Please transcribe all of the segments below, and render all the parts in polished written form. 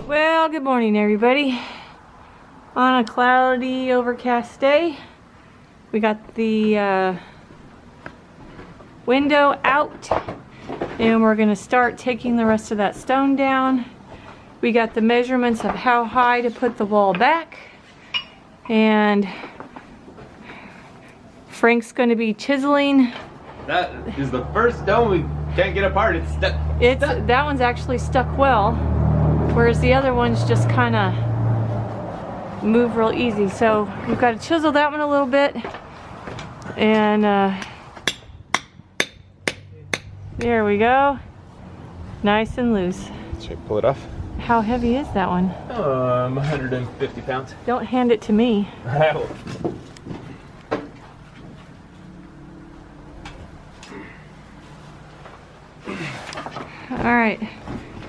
Well, good morning everybody. On a cloudy, overcast day, we got the window out and we're going to start taking the rest of that stone down. We got the measurements of how high to put the wall back, and Frank's going to be chiseling. That is the first stone we can't get apart. It's stuck. That one's actually stuck well, whereas the other ones just kind of move real easy. So we've got to chisel that one a little bit, and there we go, nice and loose. Should I pull it off? How heavy is that one? 150 pounds. Don't hand it to me. Alright,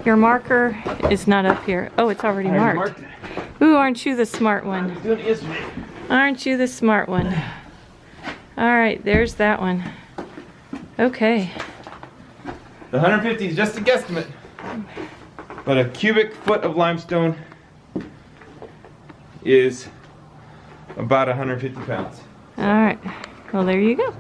your marker is not up here. Oh, it's already marked. Ooh, aren't you the smart one? I was doing it yesterday. Aren't you the smart one? Alright, there's that one. Okay. The 150 is just a guesstimate. But a cubic foot of limestone is about 150 pounds. Alright, well there you go.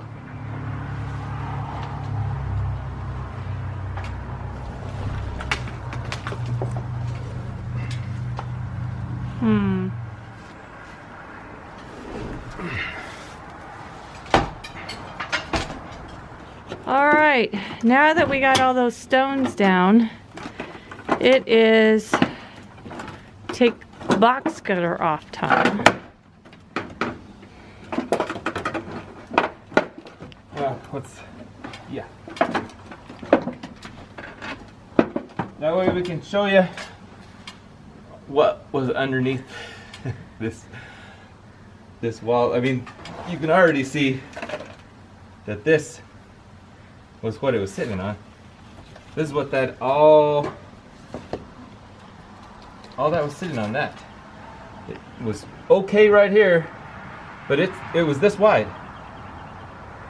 Alright, now that we got all those stones down, it is take box cutter off time. Yeah. That way we can show you what was underneath this wall. I mean, you can already see that this was what it was sitting on. This is what that all that was sitting on. That it was okay right here, but it was this wide.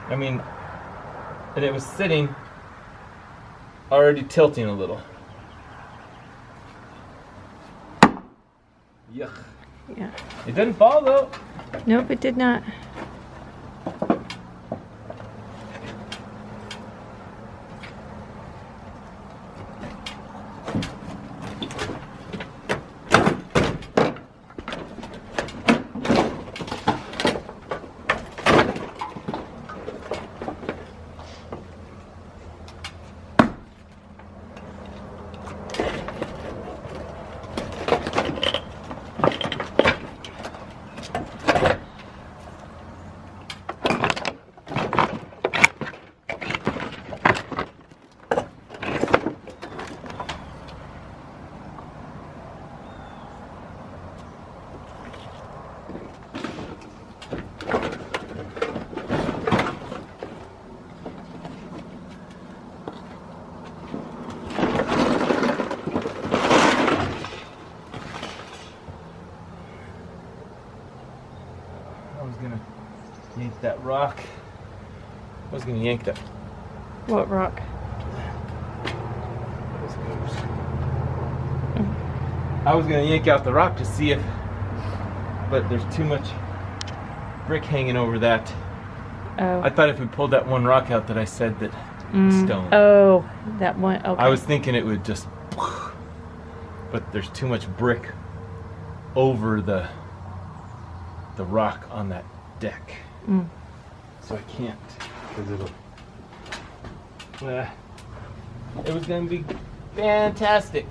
I mean, and it was sitting already tilting a little. Yuck. Yeah. It didn't fall though. Nope, it did not. Yank that rock. I was gonna yank that. What rock? I was gonna yank out the rock to see if, but there's too much brick hanging over that. Oh. I thought if we pulled that one rock out that I said that stone. Oh, that one. Okay. I was thinking it would just, but there's too much brick over the rock on that deck. So I can't, because it was going to be fantastic.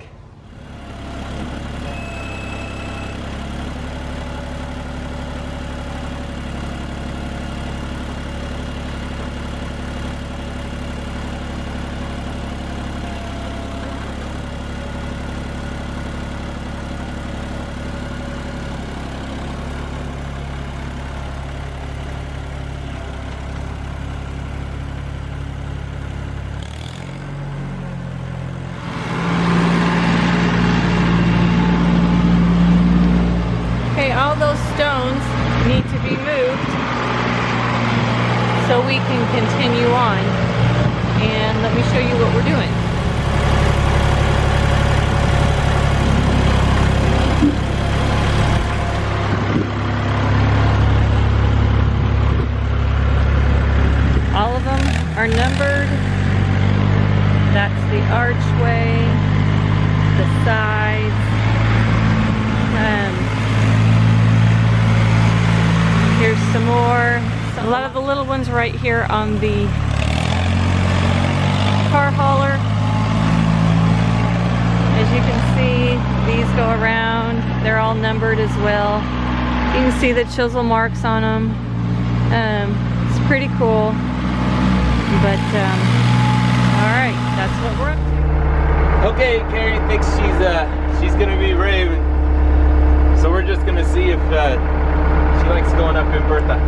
That's the archway, the sides. Here's some more. A lot of the little ones right here on the car hauler. As you can see, these go around. They're all numbered as well. You can see the chisel marks on them. It's pretty cool. But, alright, that's what we're up to. Okay, Carrie thinks she's gonna be brave. So we're just gonna see if she likes going up in Bertha.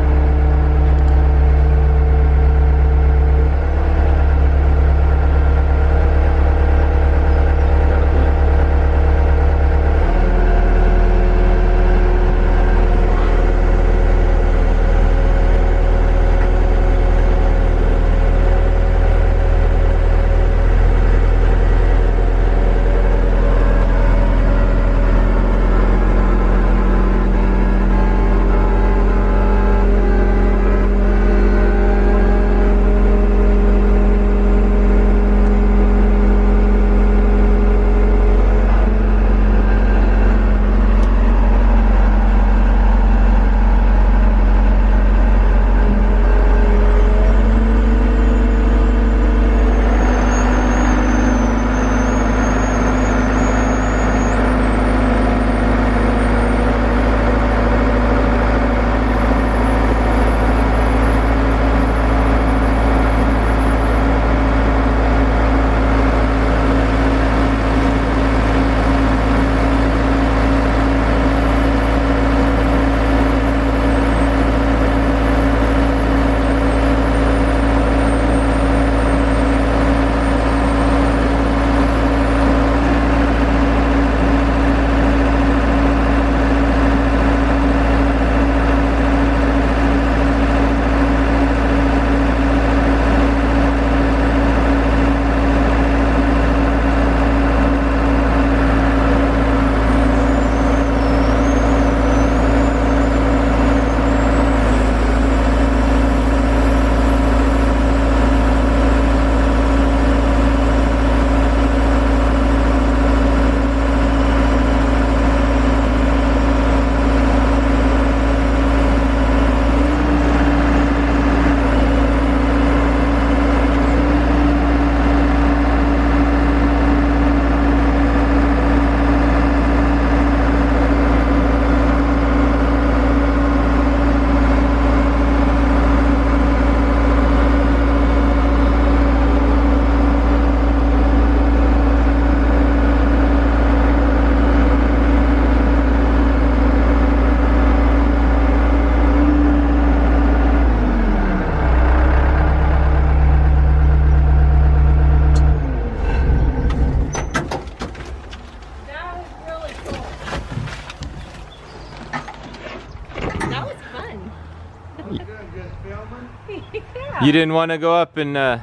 Yeah. You didn't want to go up and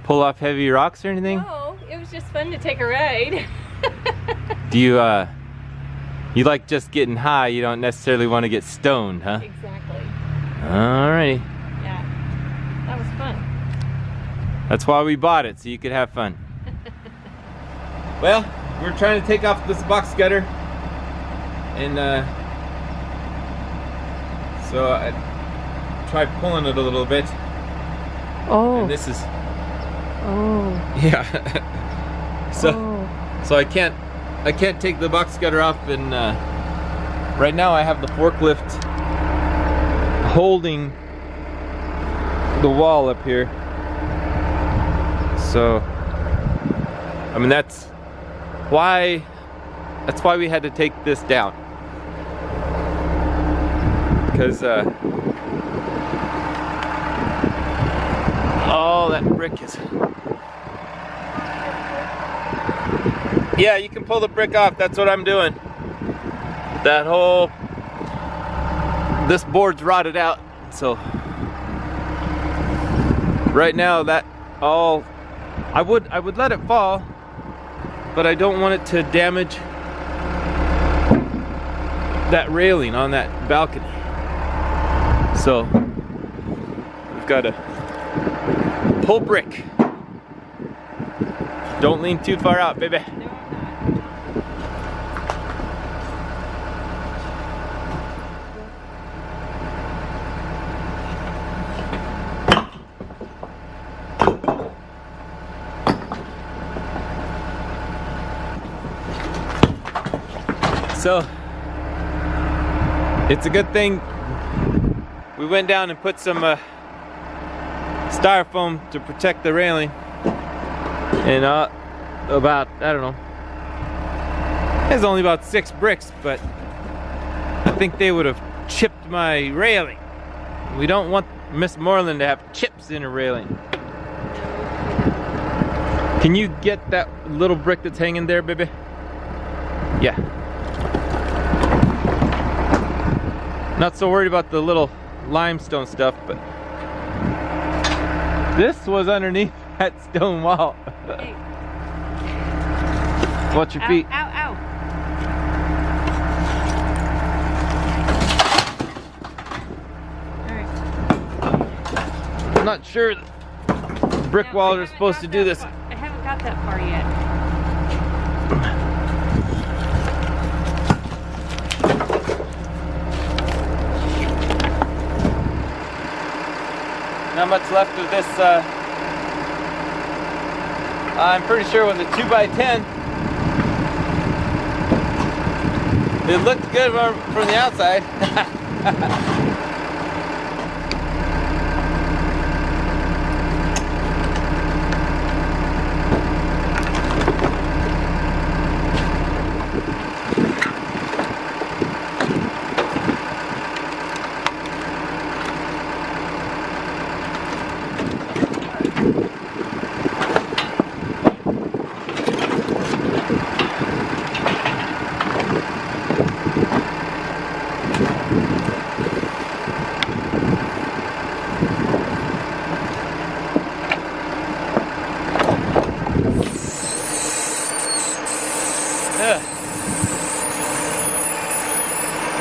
pull off heavy rocks or anything? No, it was just fun to take a ride. Do you, you like just getting high, you don't necessarily want to get stoned, huh? Exactly. Alrighty. Yeah, that was fun. That's why we bought it, so you could have fun. Well, we're trying to take off this box gutter, and so I tried pulling it a little bit. Oh. And this is. Oh. Yeah. So Oh. so I can't take the box gutter off, and right now I have the forklift holding the wall up here. So I mean that's why we had to take this down, because oh, that brick is. Yeah, you can pull the brick off. That's what I'm doing. That whole, this board's rotted out, so right now that all, I would let it fall, but I don't want it to damage that railing on that balcony. So we've got to pull brick. Don't lean too far out, baby. No, I'm not. So, it's a good thing we went down and put some styrofoam to protect the railing. And about, I don't know, it's only about 6 bricks, but I think they would have chipped my railing. We don't want Miss Mooreland to have chips in her railing. Can you get that little brick that's hanging there, baby? Yeah. Not so worried about the little limestone stuff, but this was underneath that stone wall. Hey. Watch your Ow, feet. ow, ow. Alright. I'm not sure brick No, walls I are supposed to haven't do got this. that far. I haven't got that far yet. Not much left of this. I'm pretty sure it was a 2x10. It looked good from the outside.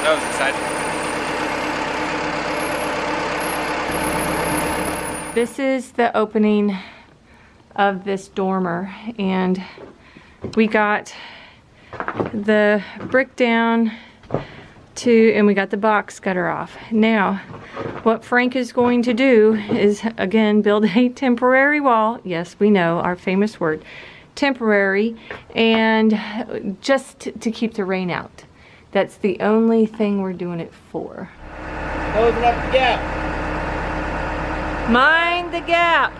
That was exciting. This is the opening of this dormer, and we got the brick down and we got the box gutter off. Now, what Frank is going to do is, again, build a temporary wall. Yes, we know, our famous word, temporary, and just to keep the rain out. That's the only thing we're doing it for. Closing up the gap. Mind the gap.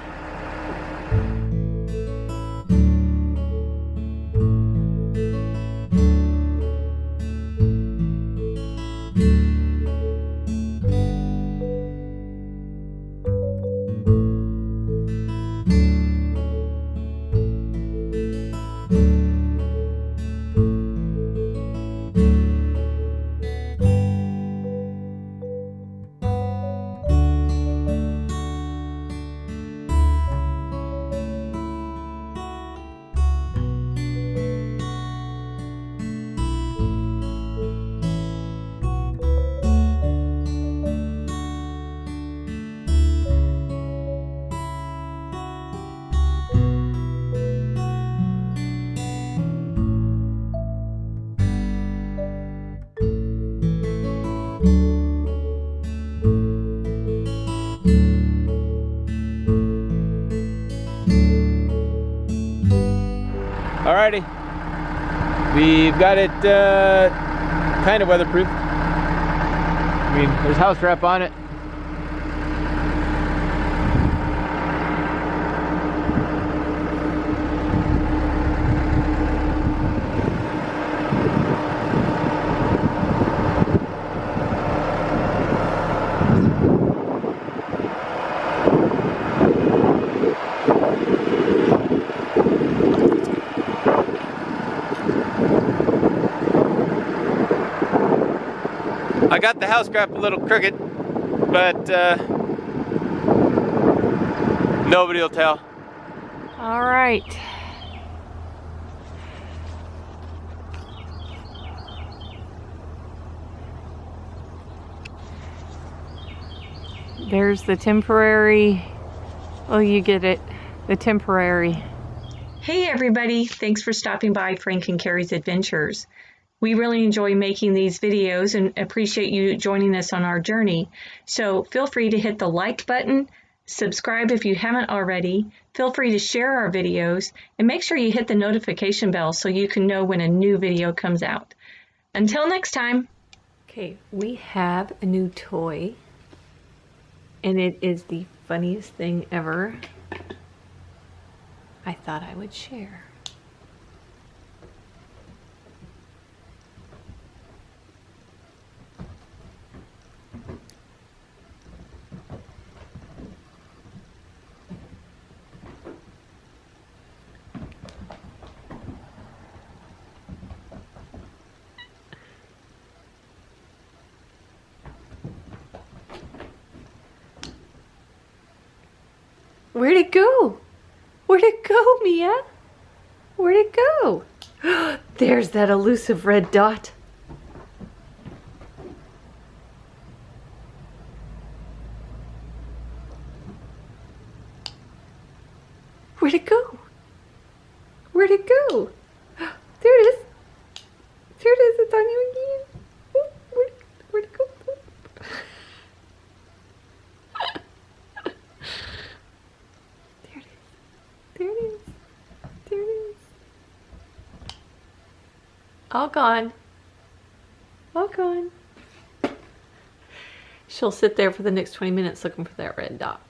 Alrighty, we've got it kind of weatherproof. I mean, there's house wrap on it. I got the house wrap a little crooked, but nobody will tell. All right. There's the temporary, well, you get it, the temporary Hey everybody, thanks for stopping by Frank and Carrie's Adventures. We really enjoy making these videos and appreciate you joining us on our journey. So feel free to hit the like button, subscribe if you haven't already, feel free to share our videos, and make sure you hit the notification bell so you can know when a new video comes out. Until next time. Okay, we have a new toy, and it is the funniest thing ever. I thought I would share. Where'd it go? Where'd it go, Mia? Where'd it go? There's that elusive red dot. Where'd it go? Where'd it go? There it is. There it is. It's on you again. Where'd it go? There it is. There it is. All gone. All gone. She'll sit there for the next 20 minutes looking for that red dot.